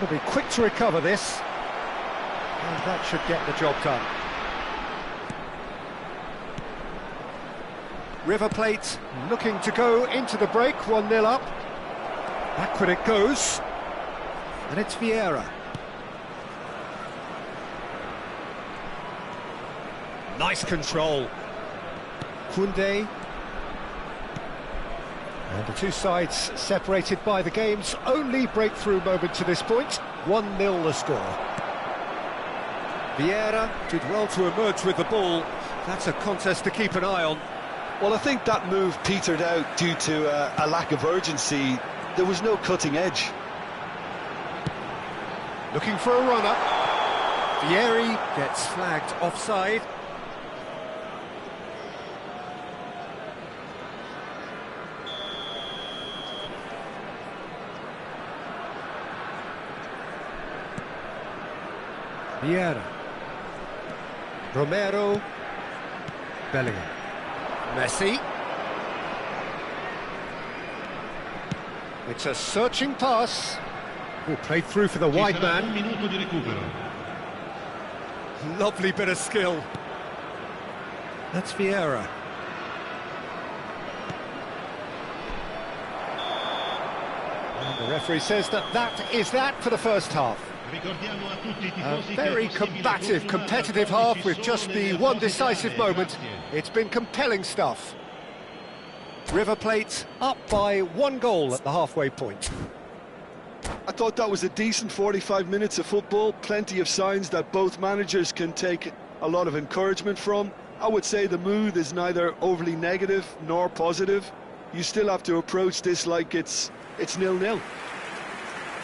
Got to be quick to recover this. And that should get the job done. River Plate looking to go into the break, 1-0 up. Backward it goes. And it's Vieira. Nice control. Koundé. And the two sides separated by the game's only breakthrough moment to this point. 1-0 the score. Vieira did well to emerge with the ball. That's a contest to keep an eye on. Well, I think that move petered out due to a lack of urgency. There was no cutting edge. Looking for a run-up. Vieri gets flagged offside. Vieira. Romero. Bellingham. Messi. It's a searching pass. Oh, played through for the wide man. Lovely bit of skill. That's Vieira. And the referee says that is that for the first half. A very combative, competitive half with just the one decisive moment. It's been compelling stuff. River Plate up by 1 goal at the halfway point. I thought that was a decent 45 minutes of football. Plenty of signs that both managers can take a lot of encouragement from. I would say the mood is neither overly negative nor positive. You still have to approach this like it's 0-0.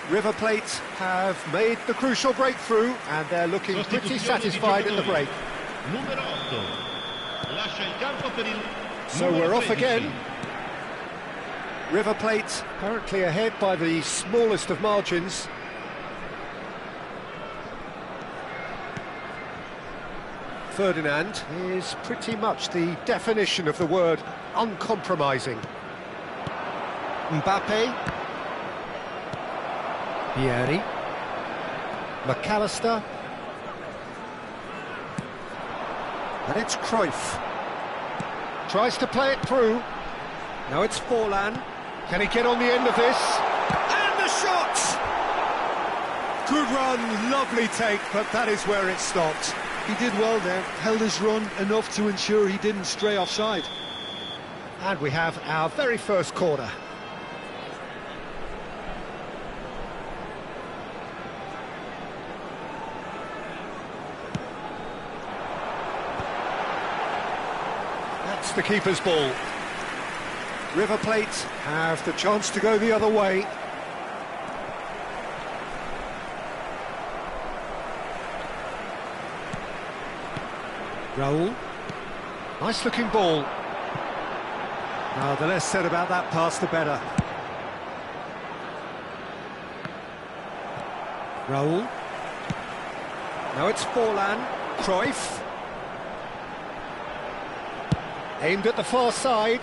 River Plate have made the crucial breakthrough and they're looking pretty satisfied at the break. So we're off again. River Plate currently ahead by the smallest of margins. Ferdinand is pretty much the definition of the word uncompromising. Mbappe. Vieri. McAllister. And it's Cruyff. Tries to play it through. Now it's Forlan. Can he get on the end of this? And the shot! Good run, lovely take, but that is where it stopped. He did well there, held his run enough to ensure he didn't stray offside. And we have our very first corner. That's the keeper's ball. River Plate have the chance to go the other way. Raul. Nice looking ball. Now, the less said about that pass, the better. Raul. Now it's Forlan. Cruyff. Aimed at the far side.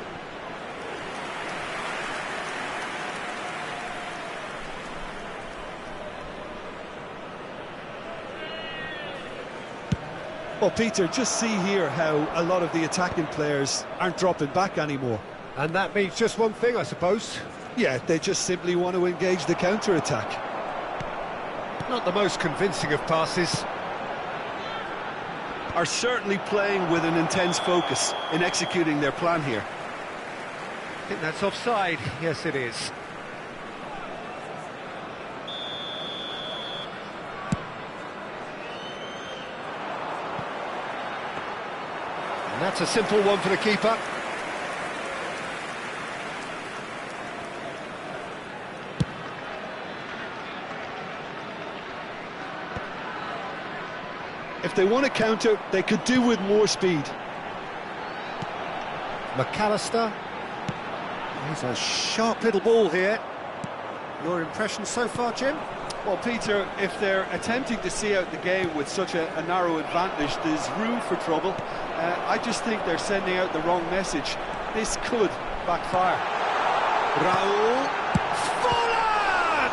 Well, Peter, just see here how a lot of the attacking players aren't dropping back anymore. And that means just one thing, I suppose. Yeah, they just simply want to engage the counter-attack. Not the most convincing of passes. Are certainly playing with an intense focus in executing their plan here. I think that's offside. Yes, it is. And that's a simple one for the keeper. If they want to counter, they could do with more speed. McAllister. He's a sharp little ball here. Your impression so far, Jim? Well, Peter, if they're attempting to see out the game with such a narrow advantage, there's room for trouble. I just think they're sending out the wrong message. This could backfire. Raul. Forlan!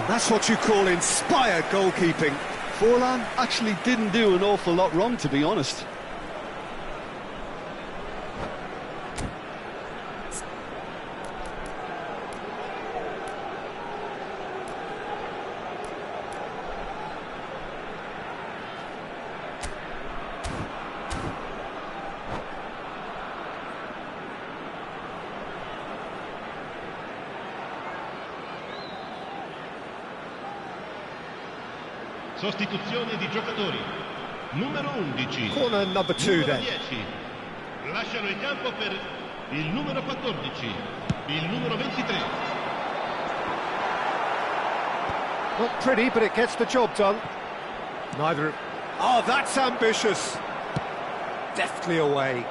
And that's what you call inspired goalkeeping. Forlan actually didn't do an awful lot wrong, to be honest. Sostituzione di giocatori. Numero 11. Corner number 2 then. 10. Lasciano il campo per il numero 14. Il numero 23. Not pretty, but it gets the job done. Neither... Oh, that's ambitious. Deftly away.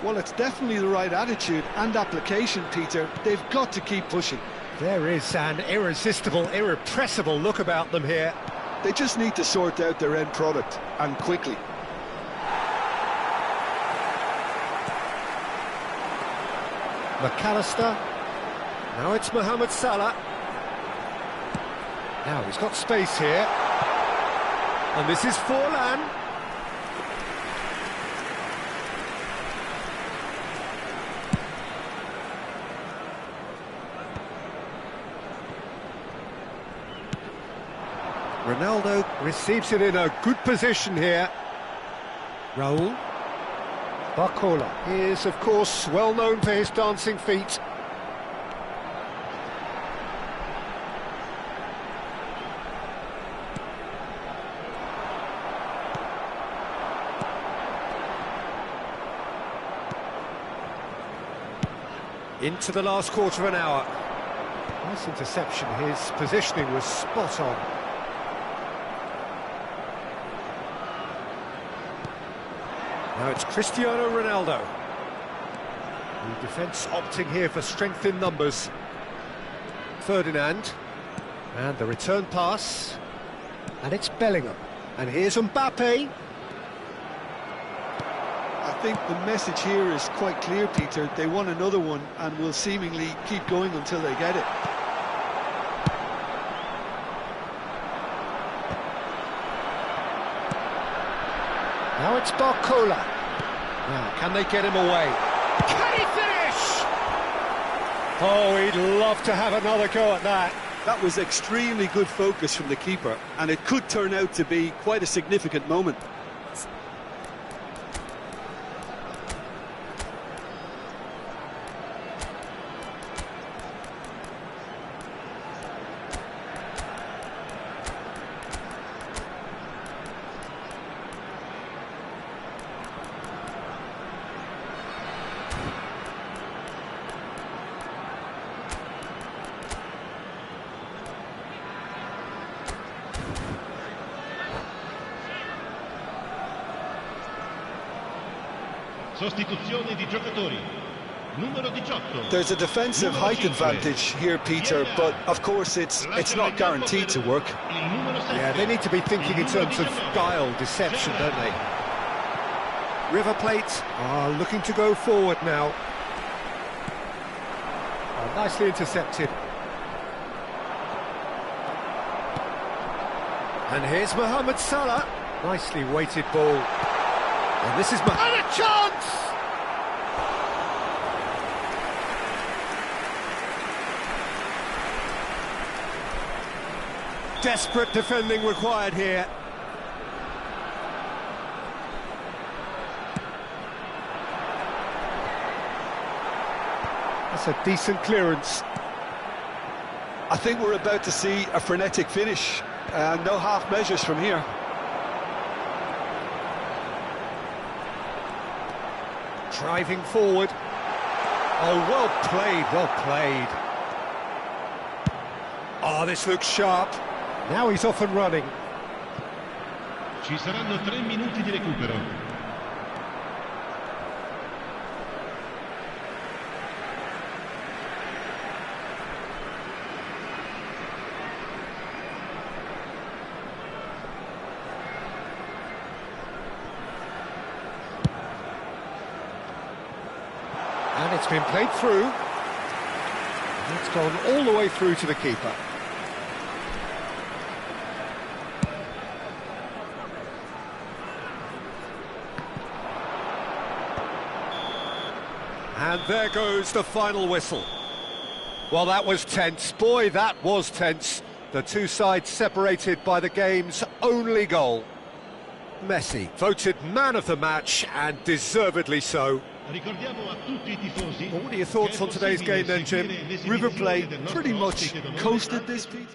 Well, it's definitely the right attitude and application, Peter. They've got to keep pushing. There is an irresistible, irrepressible look about them here. They just need to sort out their end product, and quickly. McAllister. Now it's Mohamed Salah. Now he's got space here. And this is Forlan. Ronaldo receives it in a good position here. Raul. Barcola is, of course, well known for his dancing feet. Into the last quarter of an hour. Nice interception. His positioning was spot on. Now it's Cristiano Ronaldo. The defence opting here for strength in numbers. Ferdinand. And the return pass. And it's Bellingham. And here's Mbappe. I think the message here is quite clear, Peter. They want another one and will seemingly keep going until they get it. Now it's Barcola. Now, can they get him away? Can he finish? Oh, he'd love to have another go at that. That was extremely good focus from the keeper, and it could turn out to be quite a significant moment. Sostituzione di giocatori. Numero 18. There's a defensive height advantage here, Peter, but of course it's not guaranteed to work. Yeah, they need to be thinking in terms of guile, deception, don't they? River Plate are looking to go forward now. Oh, nicely intercepted. And here's Mohamed Salah. Nicely weighted ball. And this is and a chance! Desperate defending required here. That's a decent clearance. I think we're about to see a frenetic finish. No half measures from here. Driving forward. Oh, well played, well played. Oh, this looks sharp. Now he's off and running. Ci saranno 3 minuti di recupero. And it's been played through. It's gone all the way through to the keeper. And there goes the final whistle. Well, that was tense. Boy, that was tense. The two sides separated by the game's only goal. Messi voted man of the match, and deservedly so. Well, what are your thoughts on today's game then, Jim? River Plate pretty much coasted this, Pete.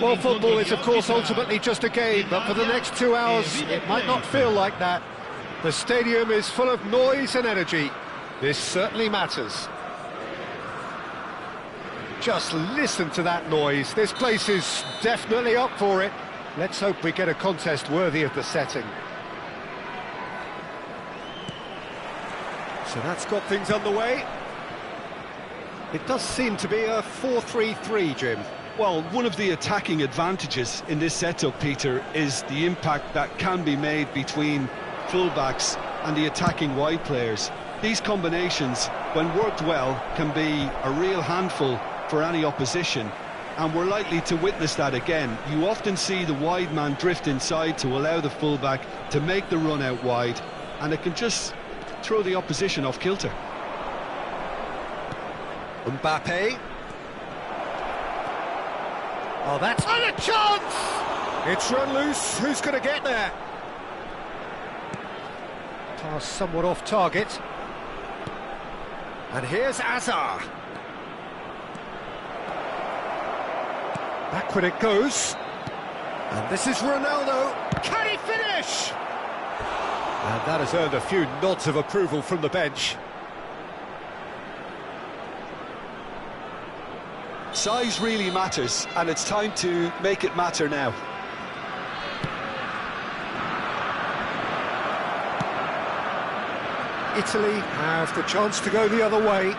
Well, football is, of course, ultimately just a game, but for the next 2 hours, it might not feel like that. The stadium is full of noise and energy. This certainly matters. Just listen to that noise. This place is definitely up for it. Let's hope we get a contest worthy of the setting. So that's got things underway. It does seem to be a 4-3-3, Jim. Well, one of the attacking advantages in this setup, Peter, is the impact that can be made between fullbacks and the attacking wide players. These combinations, when worked well, can be a real handful for any opposition, and we're likely to witness that again. You often see the wide man drift inside to allow the fullback to make the run out wide, and it can just throw the opposition off kilter. Mbappe. Oh, that's not a chance! It's run loose. Who's going to get there? Pass somewhat off target. And here's Azar. Backward it goes. And this is Ronaldo. Can he finish? And that has earned a few nods of approval from the bench. Size really matters, and it's time to make it matter now. Italy have the chance to go the other way.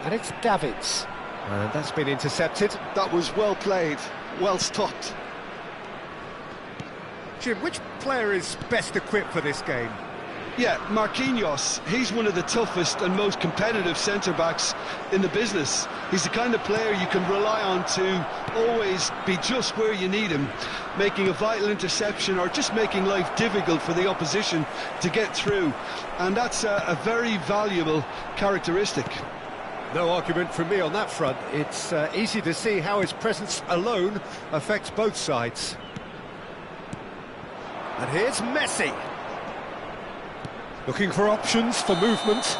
And it's Davids. And that's been intercepted. That was well played, well stopped. Jim, which player is best equipped for this game? Yeah, Marquinhos. He's one of the toughest and most competitive centre-backs in the business. He's the kind of player you can rely on to always be just where you need him, making a vital interception or just making life difficult for the opposition to get through. And that's a very valuable characteristic. No argument from me on that front. It's easy to see how his presence alone affects both sides. And here's Messi. Looking for options for movement.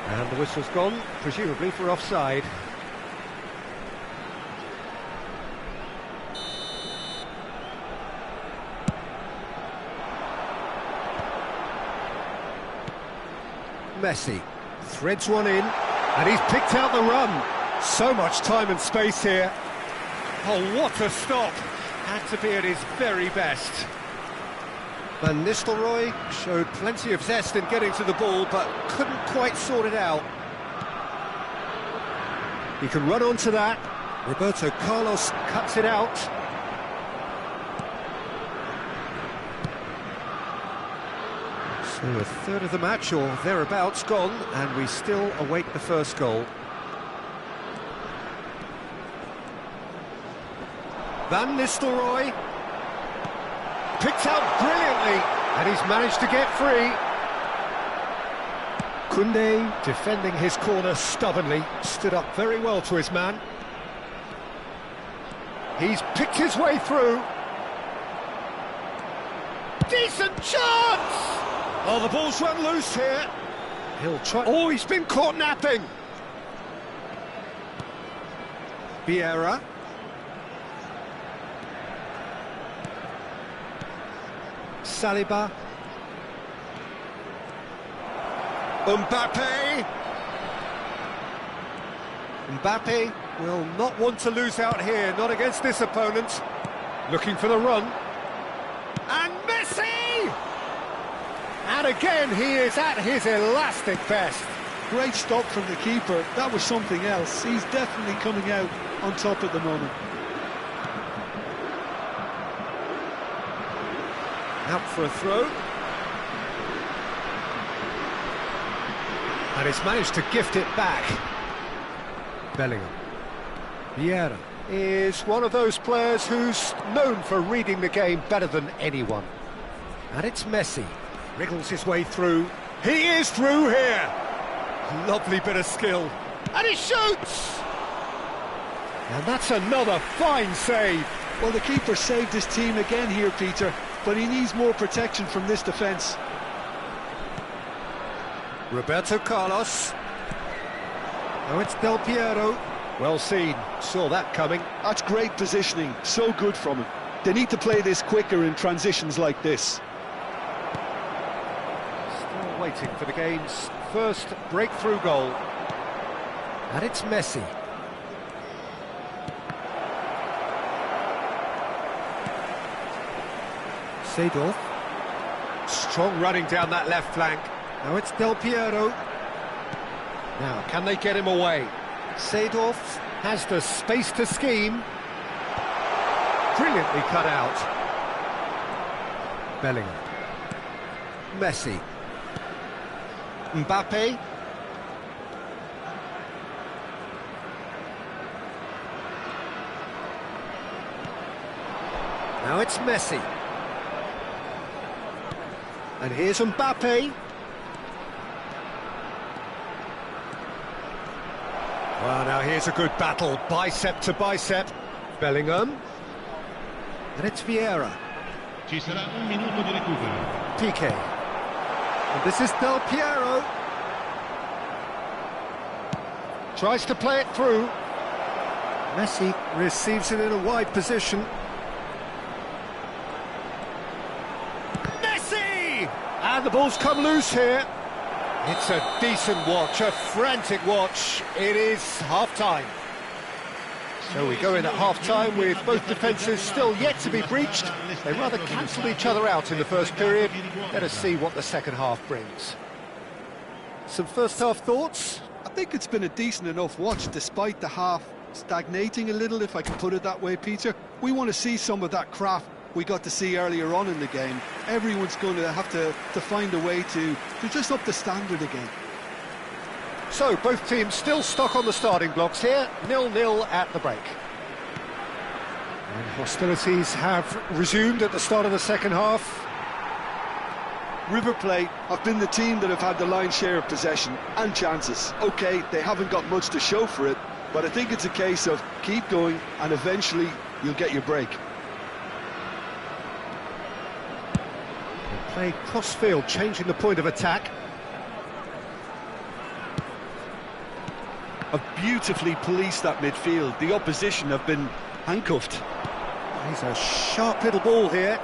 And the whistle's gone, presumably for offside. Messi threads one in, and he's picked out the run. So much time and space here. Oh, what a stop! Had to be at his very best. Van Nistelrooy showed plenty of zest in getting to the ball, but couldn't quite sort it out. He can run onto that. Roberto Carlos cuts it out. So a third of the match, or thereabouts, gone, and we still await the first goal. Van Nistelrooy picked out brilliantly, and he's managed to get free. Koundé defending his corner stubbornly, stood up very well to his man. He's picked his way through. Decent chance! Oh, the ball's run loose here. He'll try... Oh, he's been caught napping. Vieira. Saliba. Mbappe will not want to lose out here, not against this opponent. Looking for the run. And Messi! And again, he is at his elastic best. Great stop from the keeper. That was something else. He's definitely coming out on top at the moment. Out for a throw. And he's managed to gift it back. Bellingham. Vieira is one of those players who's known for reading the game better than anyone. And it's Messi. Wriggles his way through. He is through here. Lovely bit of skill. And he shoots! And that's another fine save. Well, the keeper saved his team again here, Peter, but he needs more protection from this defence. Roberto Carlos. Now it's Del Piero. Well seen, saw that coming. That's great positioning, so good from him. They need to play this quicker in transitions like this. Still waiting for the game's first breakthrough goal. And it's Messi. Seedorf. Strong running down that left flank. Now it's Del Piero. Now, can they get him away? Seedorf has the space to scheme. Brilliantly cut out. Bellingham. Messi. Mbappe. Now it's Messi. And here's Mbappe. Well, now here's a good battle, bicep to bicep. Bellingham. And it's Vieira. Ci sarà un minuto di recupero. Piqué. And this is Del Piero. Tries to play it through. Messi receives it in a wide position. Messi! And the ball's come loose here. It's a decent watch, a frantic watch. It is half-time. So we go in at half-time with both defences still yet to be breached. They rather cancelled each other out in the first period. Let us see what the second half brings. Some first-half thoughts? I think it's been a decent enough watch, despite the half stagnating a little, if I can put it that way, Peter. We want to see some of that craft we got to see earlier on in the game. Everyone's going to have to find a way to just up the standard again. So, both teams still stuck on the starting blocks here, 0-0 at the break. And hostilities have resumed at the start of the second half. River Plate have been the team that have had the lion's share of possession and chances. OK, they haven't got much to show for it, but I think it's a case of keep going and eventually you'll get your break. They play cross-field, changing the point of attack. Have beautifully policed that midfield. The opposition have been handcuffed. He's a sharp little ball here.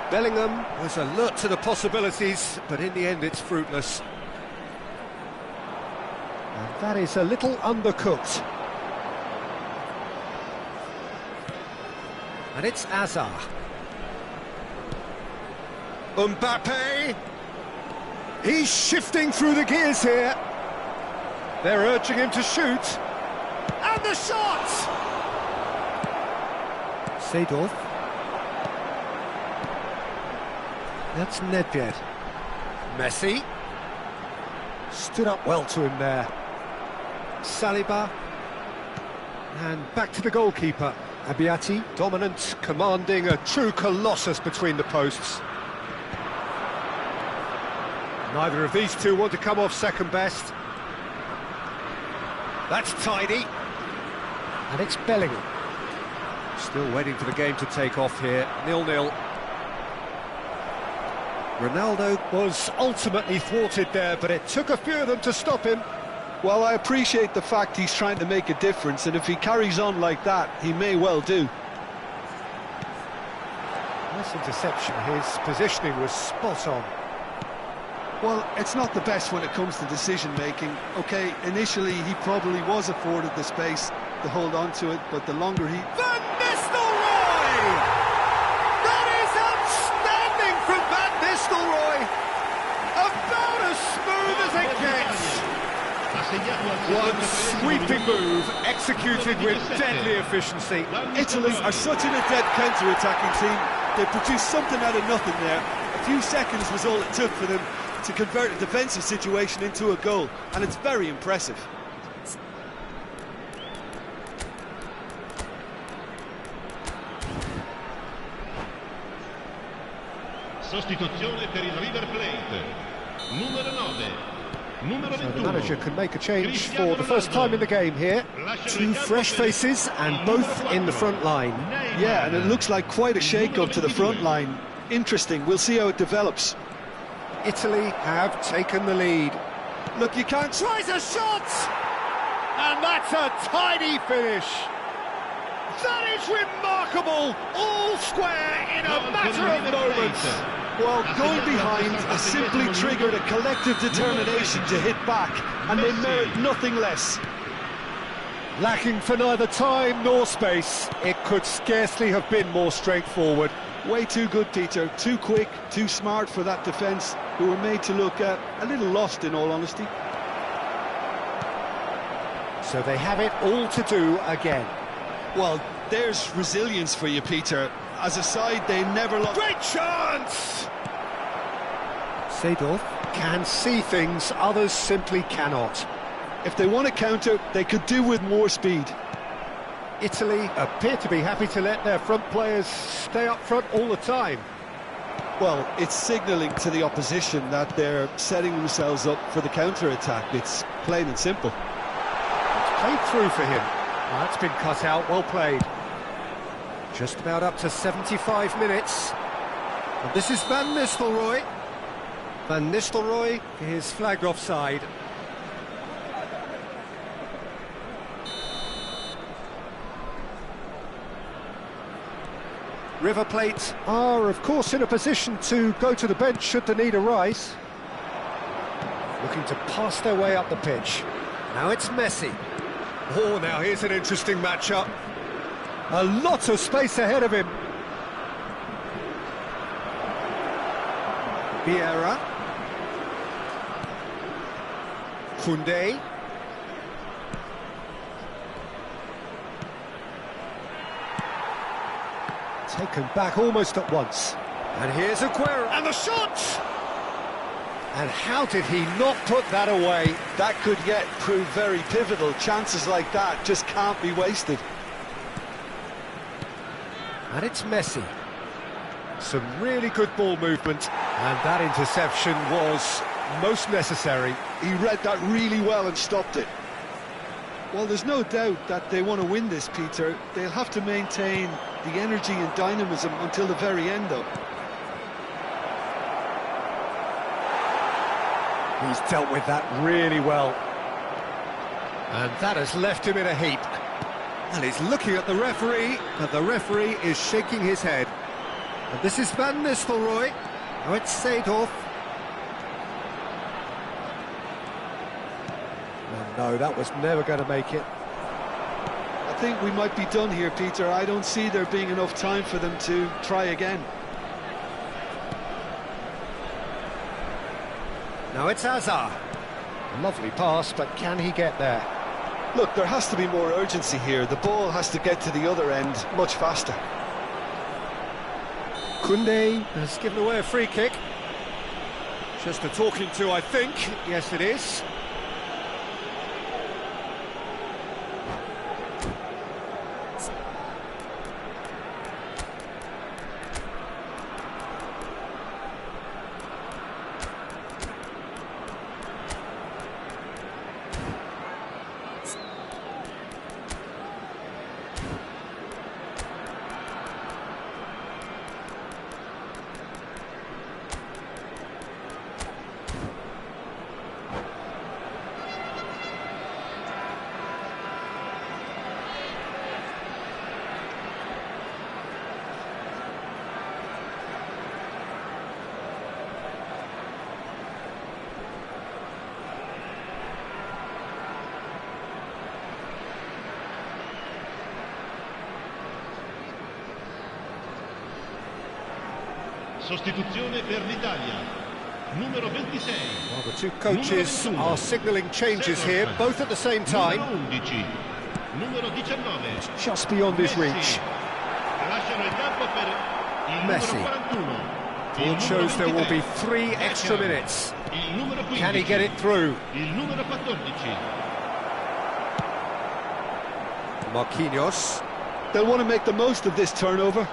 Bellingham was alert to the possibilities, but in the end it's fruitless. And that is a little undercooked. And it's Azar. Mbappe! He's shifting through the gears here. They're urging him to shoot. And the shot! Seedorf. That's Nedved. Messi. Stood up well to him there. Saliba. And back to the goalkeeper. Abiati, dominant, commanding, a true colossus between the posts. Neither of these two want to come off second best. That's tidy. And it's Bellingham. Still waiting for the game to take off here, 0-0. Ronaldo was ultimately thwarted there, but it took a few of them to stop him. Well, I appreciate the fact he's trying to make a difference, and if he carries on like that, he may well do. Nice interception, his positioning was spot on. Well, it's not the best when it comes to decision-making. OK, initially he probably was afforded the space to hold on to it, but the longer he... Van Nistelrooy! That is outstanding from Van Nistelrooy! About as smooth as it gets! One sweeping move, executed with deadly efficiency. Italy are such an adept counter-attacking team. They produced something out of nothing there. A few seconds was all it took for them to convert a defensive situation into a goal, and it's very impressive. Sostituzione per il River Plate. Numero 9. So the manager can make a change for the first time in the game here. Two fresh faces and both in the front line. Yeah, and it looks like quite a shake-up to the front line. Interesting, we'll see how it develops. Italy have taken the lead. Look, you can't... Tries a shot! And that's a tidy finish. That is remarkable! All square in a matter of moments. Well, going behind has simply triggered a collective determination to hit back, and they merit nothing less. Lacking for neither time nor space, it could scarcely have been more straightforward. Way too good, Peter. Too quick, too smart for that defence, who were made to look a little lost, in all honesty. So they have it all to do again. Well, there's resilience for you, Peter. As a side, they never lost... Great chance! Seedorf can see things others simply cannot. If they want to counter, they could do with more speed. Italy appear to be happy to let their front players stay up front all the time. Well, it's signalling to the opposition that they're setting themselves up for the counter-attack. It's plain and simple. It's played through for him. That's been cut out, well played. Just about up to 75 minutes. And this is Van Nistelrooy. Van Nistelrooy is flagged offside. River Plate are, of course, in a position to go to the bench should the need arise. Looking to pass their way up the pitch. Now it's Messi. Oh, now here's an interesting matchup. A lot of space ahead of him. Vieira. Koundé. Taken back almost at once. And here's Aguero. And the shot! And how did he not put that away? That could yet prove very pivotal. Chances like that just can't be wasted. And it's Messi. Some really good ball movement. And that interception was most necessary. He read that really well and stopped it. Well, there's no doubt that they want to win this, Peter. They'll have to maintain the energy and dynamism until the very end, though. He's dealt with that really well. And that has left him in a heap. And he's looking at the referee, but the referee is shaking his head. And this is Van Nistelrooy. Now it's Seedorf. Oh, no, that was never going to make it. I think we might be done here, Peter. I don't see there being enough time for them to try again. Now it's Hazard. Lovely pass, but can he get there? Look, there has to be more urgency here. The ball has to get to the other end much faster. Koundé has given away a free kick. Just a talking to, I think. Yes, it is. Sostituzione per l'Italia. Numero 26. Well, the two coaches are signalling changes here, both at the same time. Numero 19. It's just beyond his reach. Lasciano il campo per il Messi. numero 41. It shows there will be 3 extra minutes. Il numero 15. Can he get it through? Il numero 14. Marquinhos. They'll want to make the most of this turnover.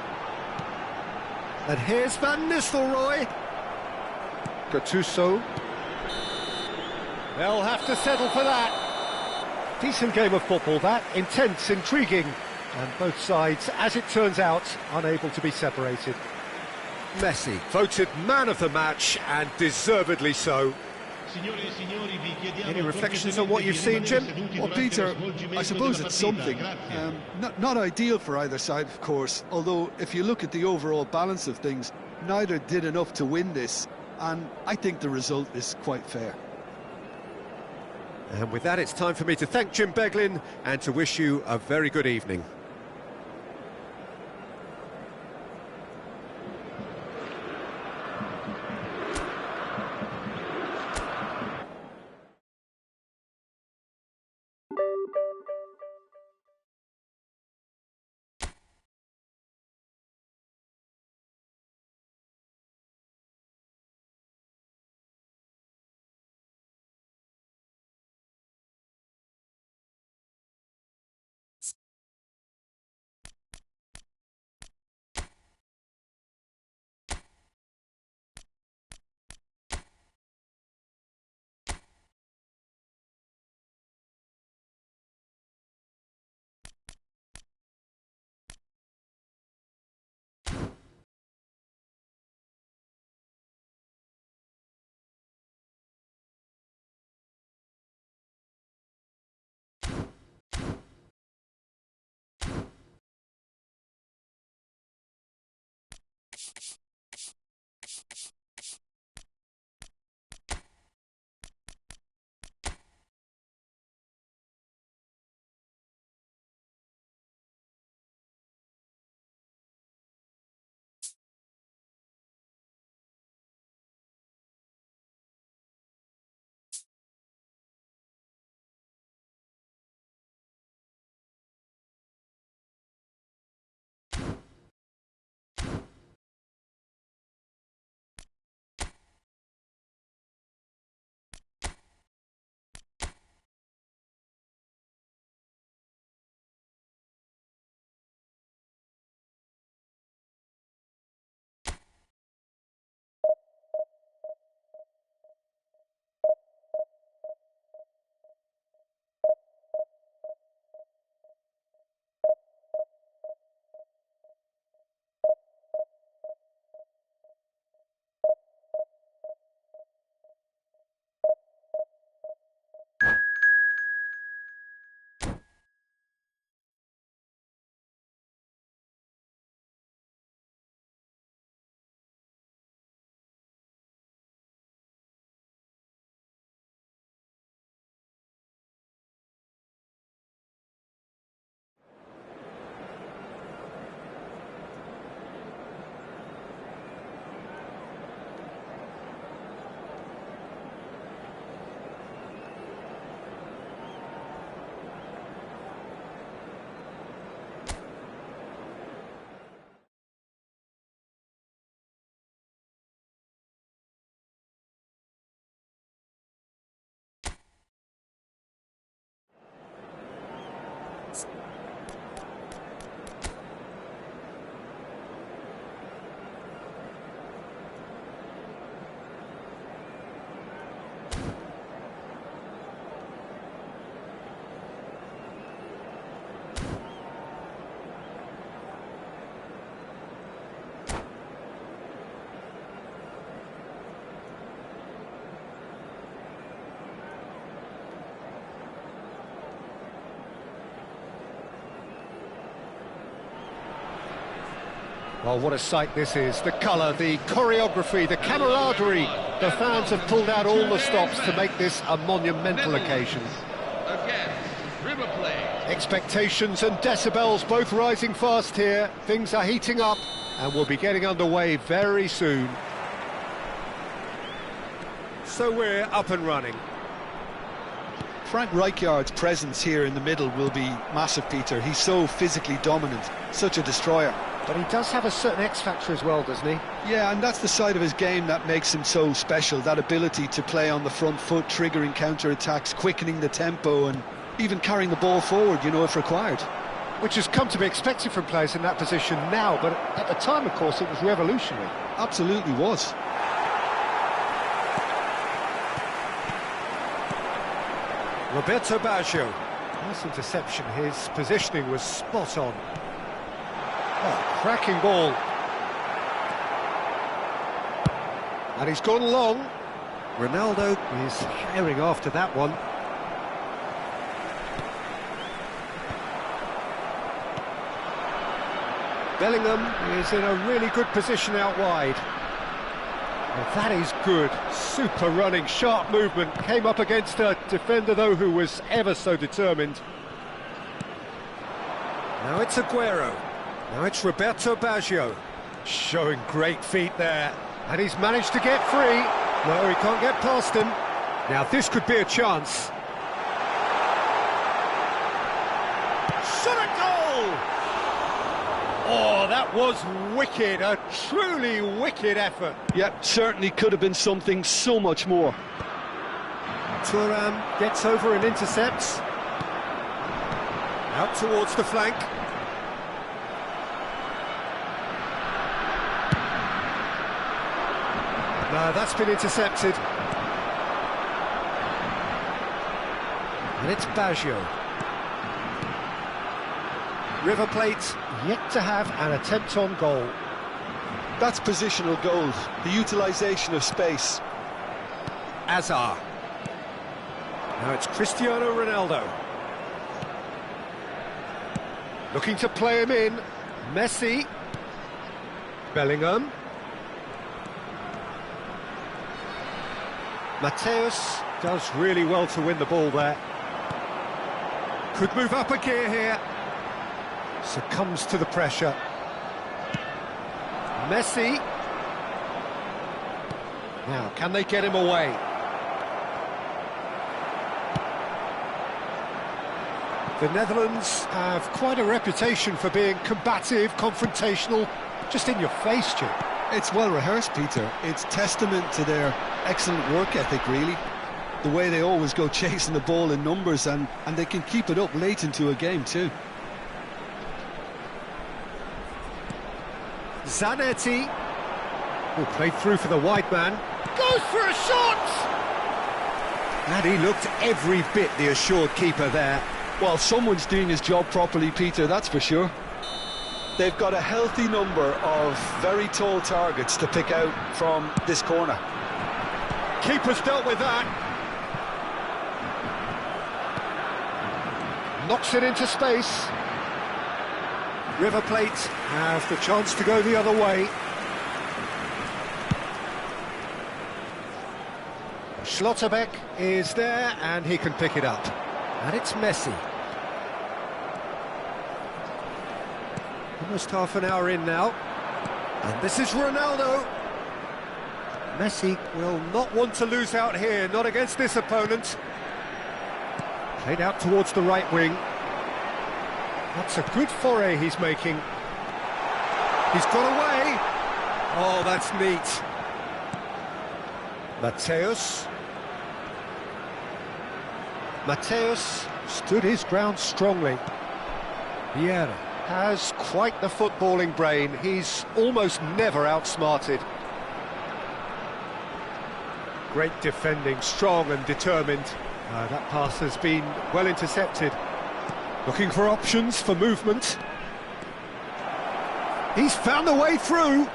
And here's Van Nistelrooy. Gattuso. They'll have to settle for that. Decent game of football, that. Intense, intriguing. And both sides, as it turns out, unable to be separated. Messi, voted man of the match, and deservedly so. Any reflections on what you've seen, Jim? Well, Peter, I suppose it's something. Not ideal for either side, of course, although if you look at the overall balance of things, neither did enough to win this, and I think the result is quite fair. And with that, it's time for me to thank Jim Beglin and to wish you a very good evening. Well, what a sight this is. The colour, the choreography, the camaraderie. The fans have pulled out all the stops to make this a monumental occasion. Again, River Plate. Expectations and decibels both rising fast here. Things are heating up and we'll be getting underway very soon. So we're up and running. Frank Rijkaard's presence here in the middle will be massive, Peter. He's so physically dominant, such a destroyer. But he does have a certain X-factor as well, doesn't he? Yeah, and that's the side of his game that makes him so special, that ability to play on the front foot, triggering counter-attacks, quickening the tempo, and even carrying the ball forward, you know, if required. Which has come to be expected from players in that position now, but at the time, of course, it was revolutionary. Absolutely was. Roberto Baggio. Nice interception, his positioning was spot on. Oh, cracking ball. And he's gone long. Ronaldo is herring after that one. Bellingham is in a really good position out wide. Well, that is good. Super running, sharp movement. Came up against a defender, though, who was ever so determined. Now it's Aguero. Now it's Roberto Baggio. Showing great feet there. And he's managed to get free. No, he can't get past him. Now this could be a chance. Shot at goal! Oh, that was wicked. A truly wicked effort. Yep, certainly could have been something so much more. Thuram gets over and intercepts. Out towards the flank. No, that's been intercepted. And it's Baggio. River Plate yet to have an attempt on goal. That's positional goals, the utilisation of space. Azar. Now it's Cristiano Ronaldo. Looking to play him in. Messi. Bellingham. Mateus does really well to win the ball there. Could move up a gear here. Succumbs to the pressure. Messi. Now, can they get him away? The Netherlands have quite a reputation for being combative, confrontational, just in your face, Jim. It's well rehearsed, Peter. It's testament to their excellent work ethic, really. The way they always go chasing the ball in numbers, and they can keep it up late into a game too. Zanetti, who played through for the wide man, goes for a shot! And he looked every bit the assured keeper there. Well, someone's doing his job properly, Peter, that's for sure. They've got a healthy number of very tall targets to pick out from this corner. Keeper's dealt with that. Knocks it into space. River Plate have the chance to go the other way. Schlotterbeck is there and he can pick it up. And it's Messi. Almost half an hour in now. And this is Ronaldo. Messi will not want to lose out here, not against this opponent. Played out towards the right wing. That's a good foray he's making. He's got away. Oh, that's neat. Mateus stood his ground strongly. Vieira has quite the footballing brain. He's almost never outsmarted. Great defending, strong and determined. That pass has been well intercepted. Looking for options for movement. He's found a way through.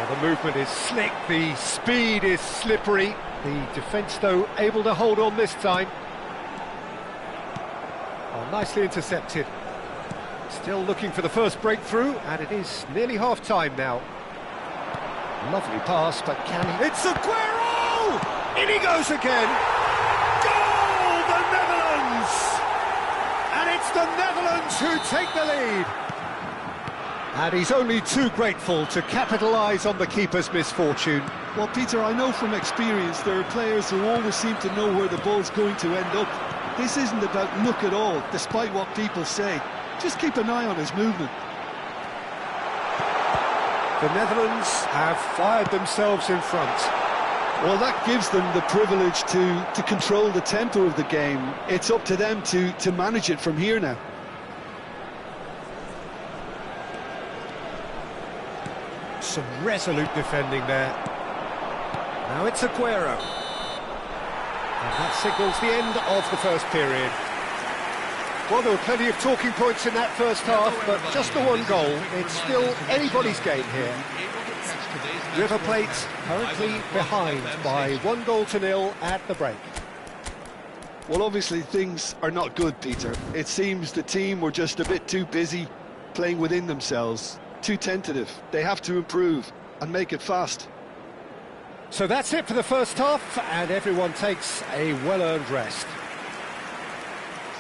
The movement is slick, the speed is slippery. The defence, though, able to hold on this time. Well, nicely intercepted. Still looking for the first breakthrough, and it is nearly half-time now. Lovely pass, but can he... It's Aguero! In he goes again! Goal! The Netherlands! And it's the Netherlands who take the lead. And he's only too grateful to capitalise on the keeper's misfortune. Well, Peter, I know from experience there are players who always seem to know where the ball's going to end up. This isn't about luck at all, despite what people say. Just keep an eye on his movement. The Netherlands have fired themselves in front. Well, that gives them the privilege to control the tempo of the game. It's up to them to manage it from here now. Some resolute defending there. Now it's Aguero. And that signals the end of the first period. Well, there were plenty of talking points in that first half, but just the one goal. It's still anybody's game here. River Plate currently behind by 1-0 at the break. Well, obviously things are not good, Peter. It seems the team were just a bit too busy playing within themselves. Too tentative. They have to improve and make it fast. So that's it for the first half, and everyone takes a well-earned rest.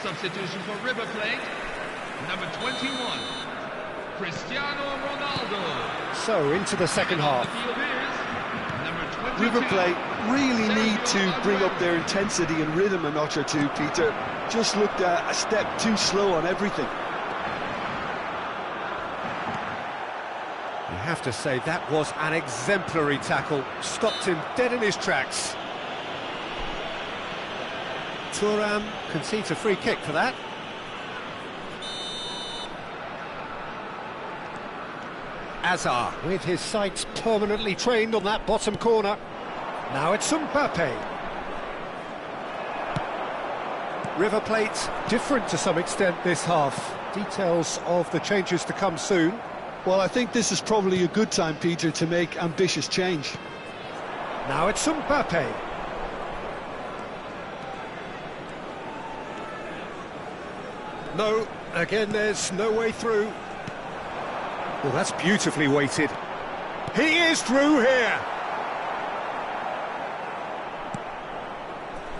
Substitution for River Plate, number 21, Cristiano Ronaldo. So into the second half. River Plate really need to bring up their intensity and rhythm a notch or two, Peter. Just looked a step too slow on everything. You have to say that was an exemplary tackle. Stopped him dead in his tracks. Thuram concedes a free kick for that. Hazard with his sights permanently trained on that bottom corner. Now it's Mbappe. River Plate different to some extent this half. Details of the changes to come soon. Well, I think this is probably a good time, Peter, to make ambitious change. Now it's Mbappe. No, again there's no way through. Well, that's beautifully weighted. He is through here.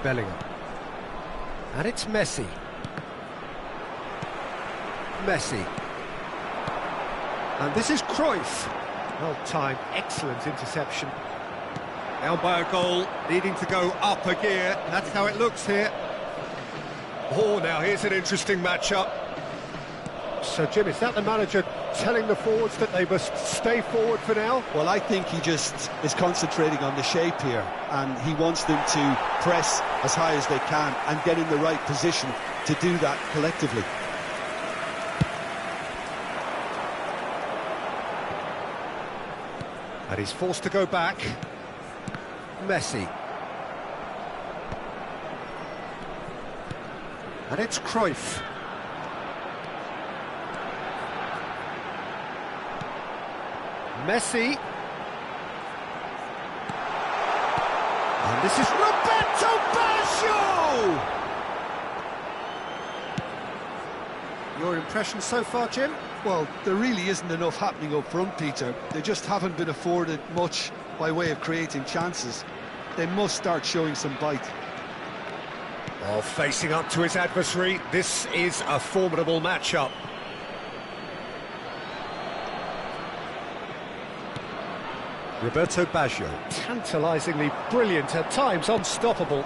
Bellingham. And it's Messi. Messi. And this is Cruyff. Well timed, excellent interception. Down by a goal, needing to go up a gear. That's how it looks here. Oh, now here's an interesting matchup. So, Jim, is that the manager telling the forwards that they must stay forward for now? Well, I think he just is concentrating on the shape here, and he wants them to press as high as they can and get in the right position to do that collectively. And he's forced to go back. Messi. And it's Cruyff. Messi. And this is Roberto Baggio! Your impression so far, Jim? Well, there really isn't enough happening up front, Peter. They just haven't been afforded much by way of creating chances. They must start showing some bite. Oh, facing up to his adversary, this is a formidable matchup. Roberto Baggio, tantalisingly brilliant, at times unstoppable.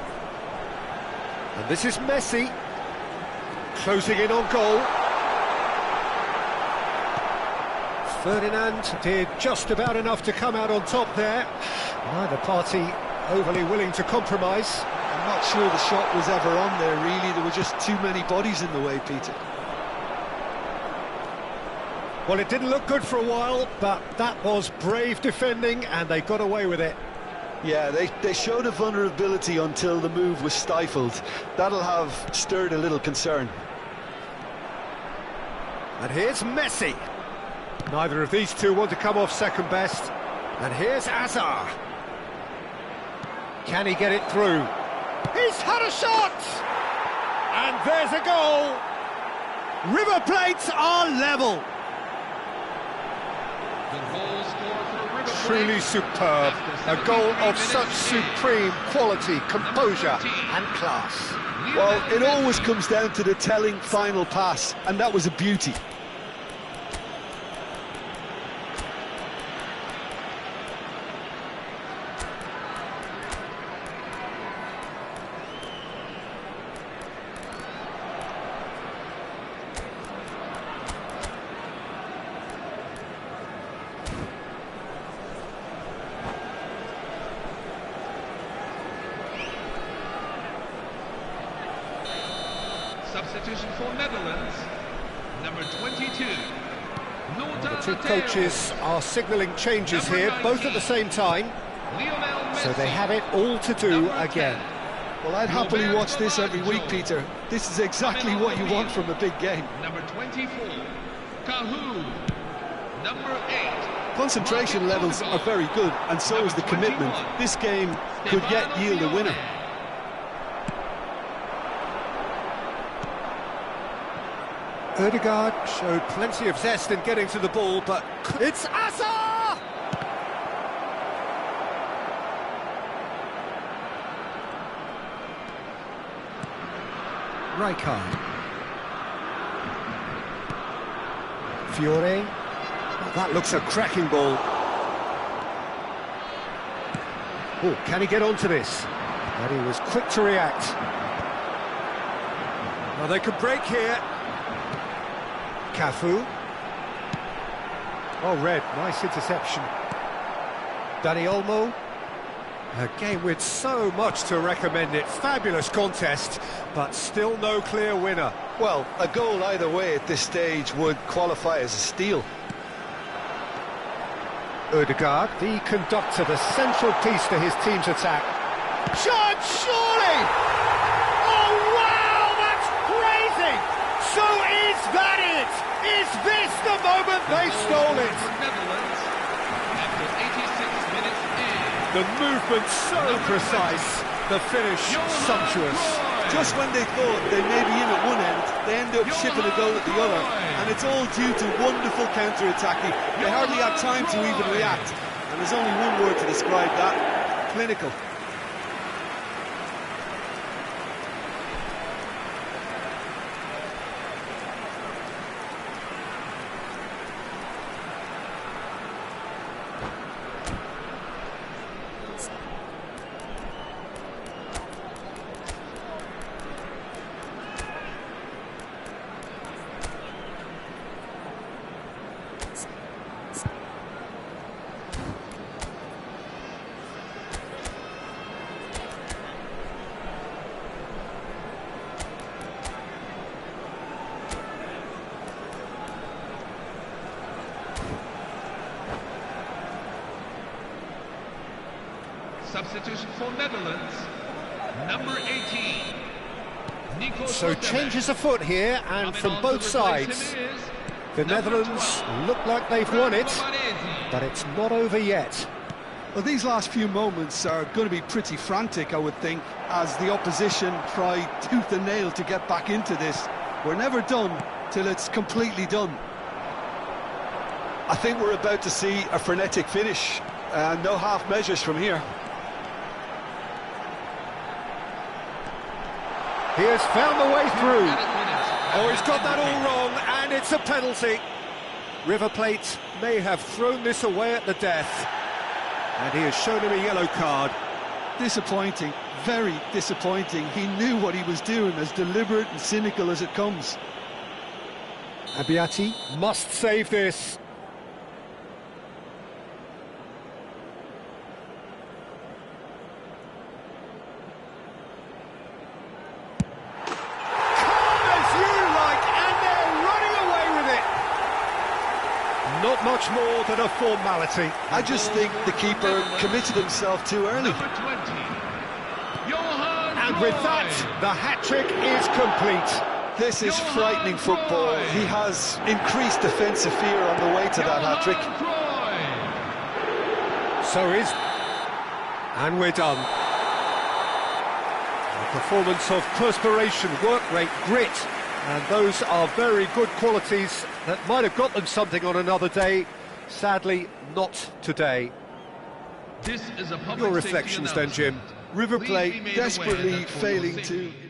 And this is Messi, closing in on goal. Ferdinand did just about enough to come out on top there. Neither party overly willing to compromise. I'm not sure the shot was ever on there, really. There were just too many bodies in the way, Peter. Well, it didn't look good for a while, but that was brave defending, and they got away with it. Yeah, they showed a vulnerability until the move was stifled. That'll have stirred a little concern. And here's Messi. Neither of these two want to come off second best. And here's Hazard. Can he get it through? He's had a shot! And there's a goal! River Plate are level. The goal scorer for River Plate. Truly superb. A goal of such supreme quality, composure and class. Well, it always comes down to the telling final pass, and that was a beauty. Substitution for Netherlands, number 22. The two coaches are signalling changes here, both at the same time. So they have it all to do again. Well, I'd happily watch this every week, Peter. This is exactly what you want from a big game. Number 24, Cahoon. Number 8. Concentration levels are very good, and so is the commitment. This game could yet yield a winner. Ødegaard showed plenty of zest in getting to the ball, but it's Asa! Rijkaard. Fiore. Oh, that looks a cracking ball. Oh, can he get onto this? And he was quick to react. Well, they could break here. Cafu. Oh, Red, nice interception. Dani Olmo. A game with so much to recommend it. Fabulous contest, but still no clear winner. Well, a goal either way at this stage would qualify as a steal. Ødegaard, the conductor, the central piece to his team's attack. Shot, surely! Oh, wow, that's crazy! So is that it? Is this the moment they stole it? Netherlands, after 86 minutes in. The movement so precise, the finish sumptuous. Just when they thought they may be in at one end, they end up shipping a goal at the other, and it's all due to wonderful counter-attacking. They hardly had time to even react, and there's only one word to describe that: clinical. Substitution for Netherlands, number 18. So changes afoot here, and from both sides. The Netherlands look like they've won it, but it's not over yet. Well, these last few moments are going to be pretty frantic, I would think, as the opposition try tooth and nail to get back into this. We're never done till it's completely done. I think we're about to see a frenetic finish, and no half measures from here. He has found the way through. Oh, he's got that all wrong, and it's a penalty. River Plate may have thrown this away at the death, and he has shown him a yellow card. Disappointing, very disappointing. He knew what he was doing, as deliberate and cynical as it comes. Abiati must save this. Not much more than a formality. I just think the keeper committed himself too early. And with that, the hat-trick is complete. This is frightening football. He has increased defensive fear on the way to that hat-trick. So is... And we're done. A performance of perspiration, work rate, grit, And those are very good qualities that might have got them something on another day. Sadly, not today. This is a public Your safety reflections then, Jim. announcement. River Please Plate be made aware desperately that for your failing safety- to...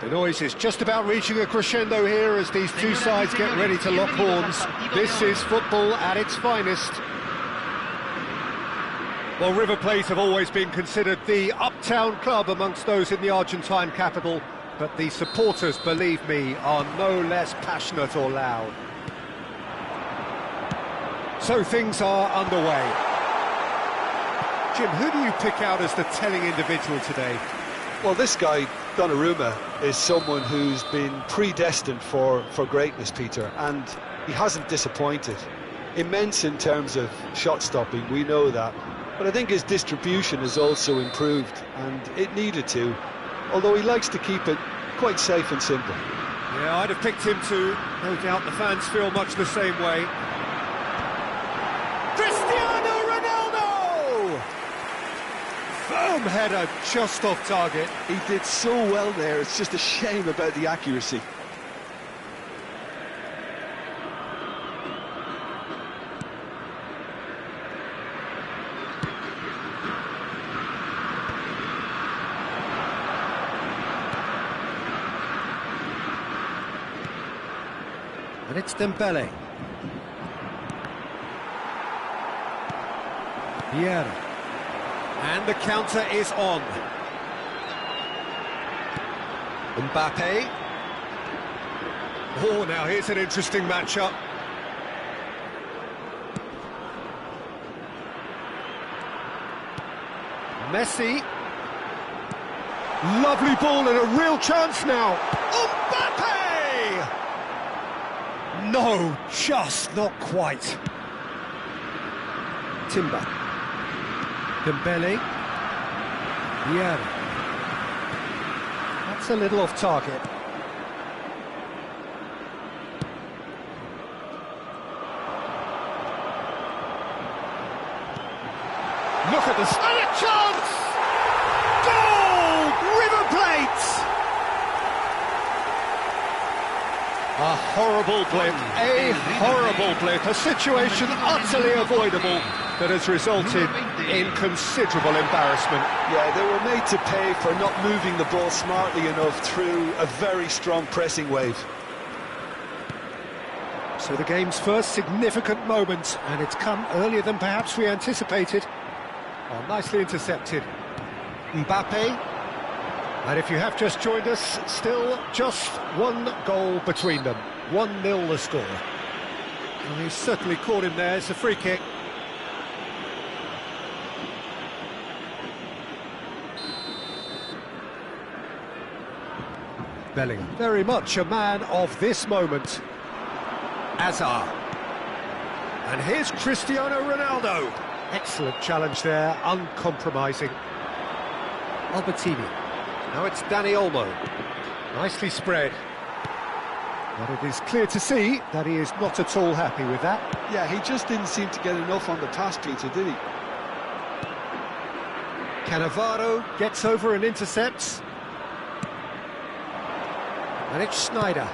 The noise is just about reaching a crescendo here as these two sides get ready to lock horns. This is football at its finest. Well, River Plate have always been considered the uptown club amongst those in the Argentine capital, but the supporters, believe me, are no less passionate or loud. So things are underway. Jim, who do you pick out as the telling individual today? Well, this guy, Donnarumma, is someone who's been predestined for greatness, Peter, and he hasn't disappointed. Immense in terms of shot stopping, we know that, but I think his distribution has also improved, and it needed to, although he likes to keep it quite safe and simple. Yeah, I'd have picked him too. No doubt the fans feel much the same way. Cristiano Ronaldo! Firm header, just off target. He did so well there, it's just a shame about the accuracy. And it's Dembele. Vieira. And the counter is on. Mbappe. Oh, now here's an interesting matchup. Messi. Lovely ball and a real chance now. Mbappe! No, just not quite. Timber. Dembele. Vieira. That's a little off target. Look at this. And a chance! Goal! River Plate! A horrible blip, a situation utterly avoidable that has resulted in considerable embarrassment. Yeah, they were made to pay for not moving the ball smartly enough through a very strong pressing wave. So the game's first significant moment, and it's come earlier than perhaps we anticipated. Oh, nicely intercepted. Mbappe. And if you have just joined us, still just one goal between them. 1-0 the score. Well, he's certainly caught him there. It's a free kick. Bellingham, very much a man of this moment. Hazard. And here's Cristiano Ronaldo. Excellent challenge there, uncompromising. Albertini. Now it's Dani Olmo. Nicely spread. But it is clear to see that he is not at all happy with that. Yeah, he just didn't seem to get enough on the pass, Peter, did he? Cannavaro gets over and intercepts. And it's Schneider.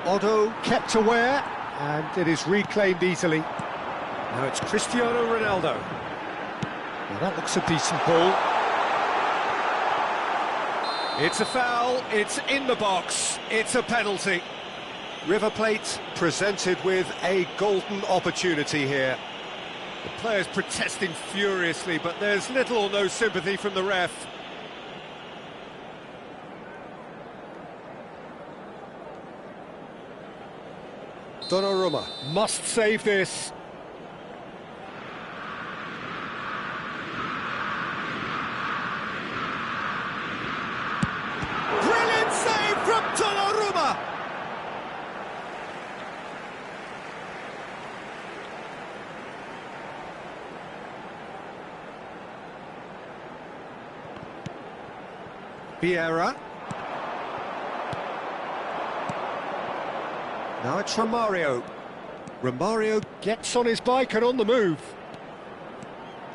Otto kept aware, and it is reclaimed easily. Now it's Cristiano Ronaldo. Well, that looks a decent ball. It's a foul, it's in the box, it's a penalty. River Plate presented with a golden opportunity here. The players protesting furiously, but there's little or no sympathy from the ref. Donnarumma must save this. Brilliant save from Donnarumma! Vieira. Now it's Romario. Romario gets on his bike and on the move.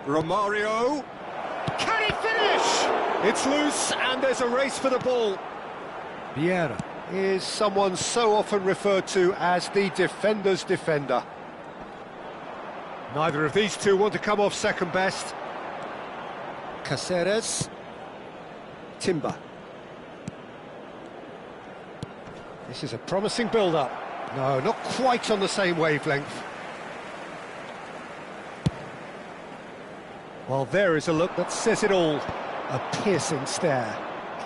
Romario. Can he finish? It's loose and there's a race for the ball. Vieira is someone so often referred to as the defender's defender. Neither of these two want to come off second best. Caceres. Timber. This is a promising build-up. No, not quite on the same wavelength. Well, there is a look that says it all. A piercing stare.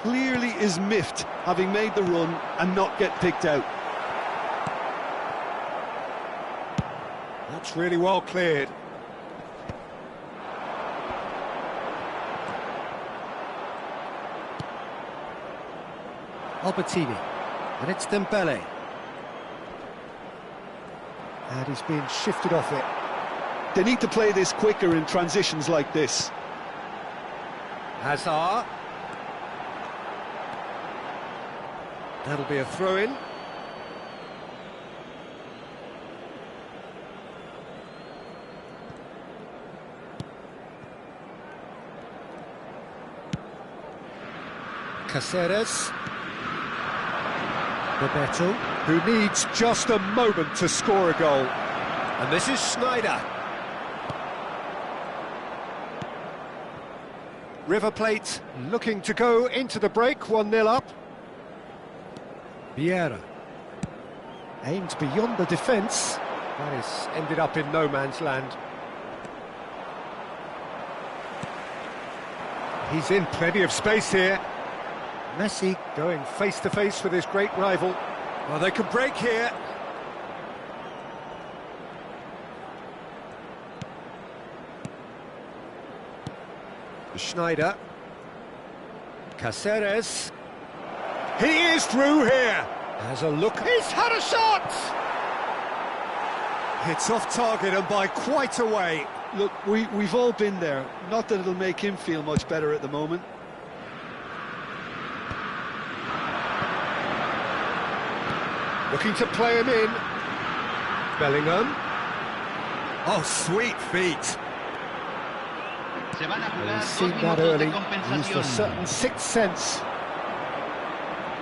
Clearly is miffed, having made the run and not get picked out. That's really well cleared. Albertini. And it's Dembele. And he's being shifted off it. They need to play this quicker in transitions like this. Hazard. That'll be a throw-in. Caceres. Bebeto, who needs just a moment to score a goal. And this is Schneider. River Plate looking to go into the break, 1-0 up. Vieira. Aimed beyond the defence. That is ended up in no man's land. He's in plenty of space here. Messi going face-to-face with his great rival. Well, they can break here. Schneider. Caceres. He is through here. Has a look. He's had a shot! It's off target and by quite a way. Look, we've all been there. Not that it'll make him feel much better at the moment. Looking to play him in. Bellingham. Oh, sweet feet. He's seen that early. Used a certain sixth sense.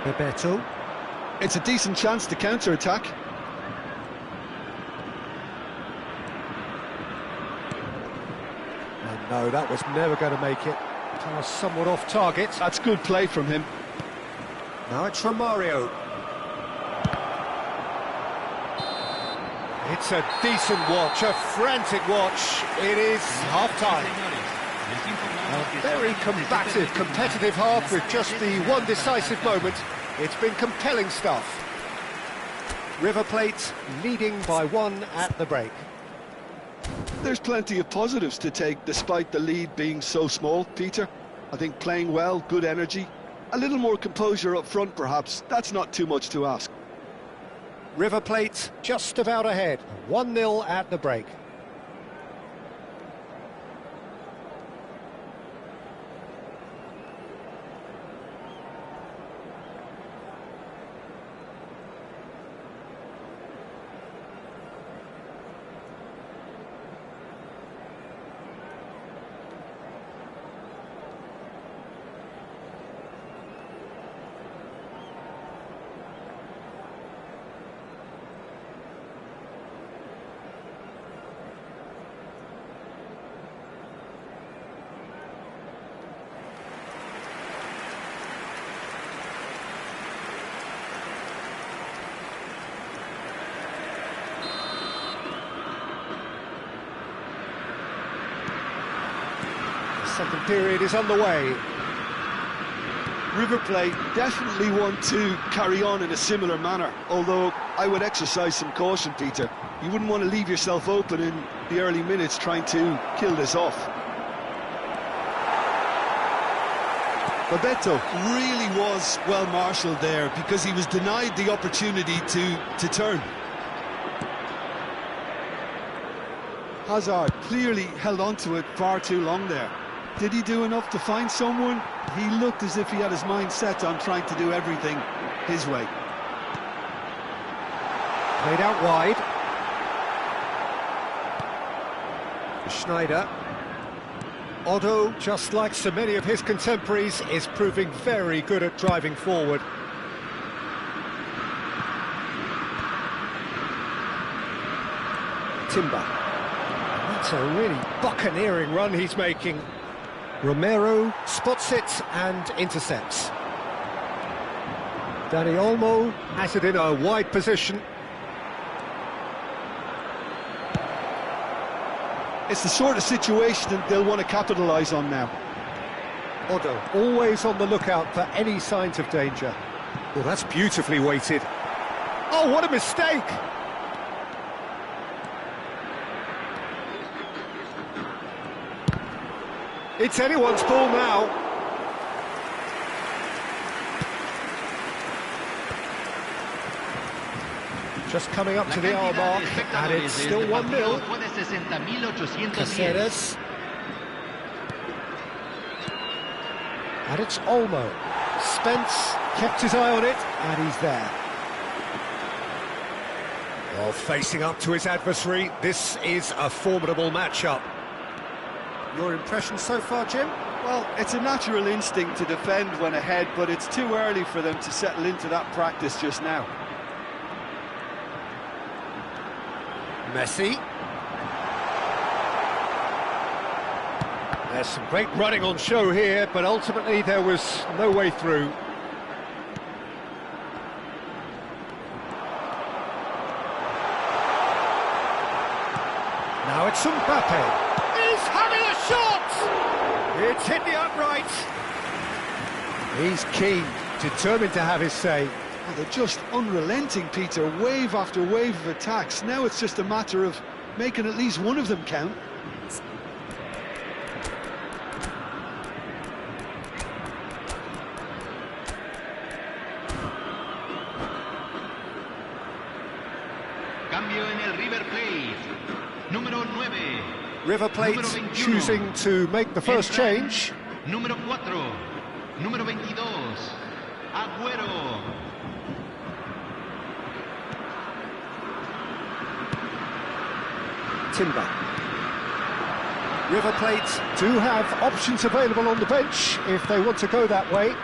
Bebeto. It's a decent chance to counter-attack. And no, that was never going to make it. Pass somewhat off target. That's good play from him. Now it's Romario. It's a decent watch, a frantic watch. It is half-time. A very combative, competitive half with just the one decisive moment. It's been compelling stuff. River Plate leading by 1 at the break. There's plenty of positives to take despite the lead being so small, Peter. I think playing well, good energy. A little more composure up front perhaps. That's not too much to ask. River Plate just about ahead. 1-0 at the break. Second period is underway. River Plate definitely want to carry on in a similar manner, although I would exercise some caution, Peter. You wouldn't want to leave yourself open in the early minutes trying to kill this off. Bebeto really was well marshalled there because he was denied the opportunity to turn. Hazard clearly held on to it far too long there. Did he do enough to find someone? He looked as if he had his mind set on trying to do everything his way. Played out wide. Schneider. Otto, just like so many of his contemporaries, is proving very good at driving forward. Timber. That's a really buccaneering run he's making. Romero spots it and intercepts. Dani Olmo has it in a wide position. It's the sort of situation that they'll want to capitalise on now. Otto, always on the lookout for any signs of danger. Well, that's beautifully weighted. Oh, what a mistake! It's anyone's ball now. Just coming up to the hour mark, and it's still 1-0. Caceres. And it's Olmo. Spence Kept his eye on it, and he's there. Well, facing up to his adversary, this is a formidable matchup. Your impression so far, Jim? Well, it's a natural instinct to defend when ahead, but it's too early for them to settle into that practice just now. Messi. There's some great running on show here, but ultimately there was no way through. Now it's Mbappe. He's having a shot! It's hit the upright. He's keen, determined to have his say. Well, they're just unrelenting, Peter, wave after wave of attacks. Now it's just a matter of making at least one of them count. Cambio en el River Plate. Número 9. River Plate choosing to make the first change. Número 4. Número 22. Agüero. Timber. River Plate do have options available on the bench if they want to go that way.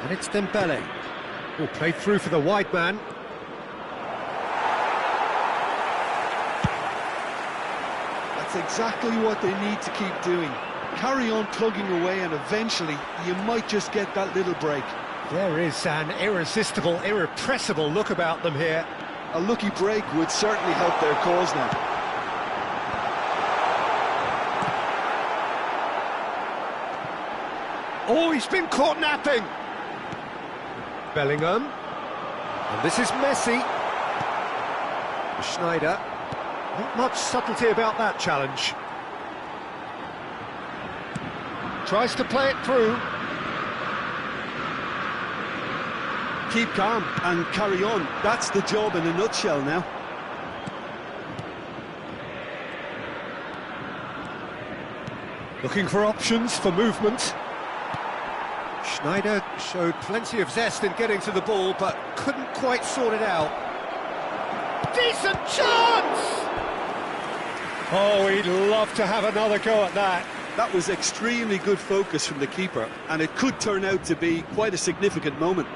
And it's Dembele, who played through for the wide man. That's exactly what they need to keep doing. Carry on plugging away and eventually you might just get that little break. There is an irresistible, irrepressible look about them here. A lucky break would certainly help their cause now. Oh, he's been caught napping. Bellingham. And this is Messi. Schneider. Not much subtlety about that challenge. Tries to play it through. Keep calm and carry on. That's the job in a nutshell now. Looking for options for movement. Schneider showed plenty of zest in getting to the ball, but couldn't quite sort it out. Decent chance! Oh, he'd love to have another go at that. That was extremely good focus from the keeper, and it could turn out to be quite a significant moment.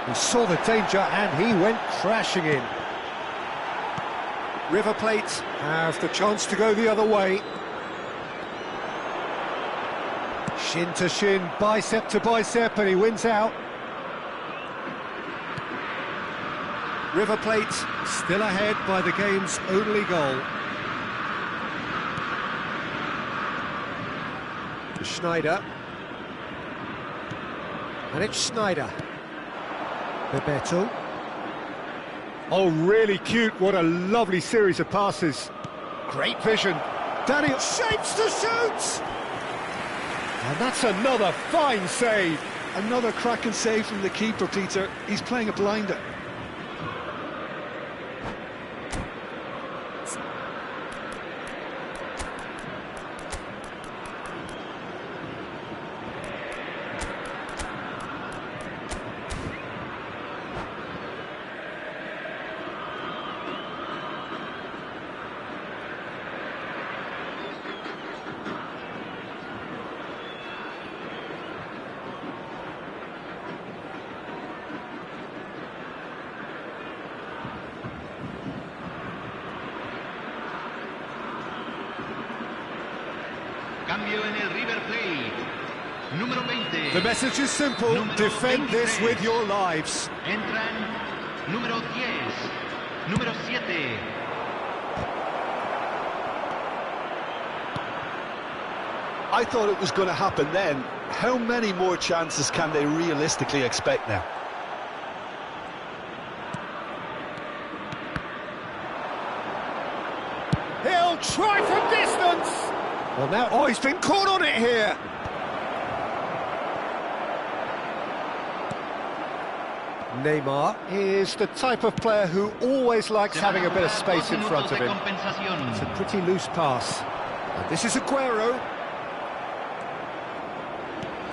He saw the danger and he went crashing in. River Plate have the chance to go the other way. Shin to shin, bicep to bicep, and he wins out. River Plate still ahead by the game's only goal. Schneider. And it's Schneider. Bebeto. Oh, really cute. What a lovely series of passes. Great vision. Daniel shapes to shoot! And that's another fine save. Another cracking save from the keeper, Peter. He's playing a blinder. Cambio en el River Plate. Número 20. The message is simple. Defend this with your lives. Entran número 10. Número 7. I thought it was going to happen then. How many more chances can they realistically expect now? He'll try from distance. Well, now, oh, he's been caught on it here. Neymar is the type of player who always likes having a bit of space in front of him. It's a pretty loose pass. And this is Aguero.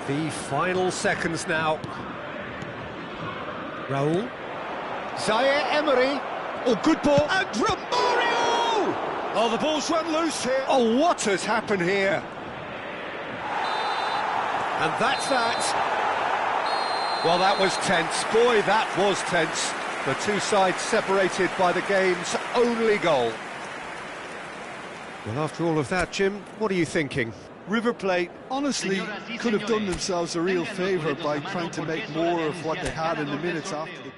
The final seconds now. Raul. Zaire Emery. Oh, good ball. And Romario! Oh, the ball's run loose here. Oh, what has happened here? And that's that. Well, that was tense. Boy, that was tense. The two sides separated by the game's only goal. Well, after all of that, Jim, what are you thinking? River Plate, honestly, could have done themselves a real favour by trying to make more of what they had in the minutes after the goal.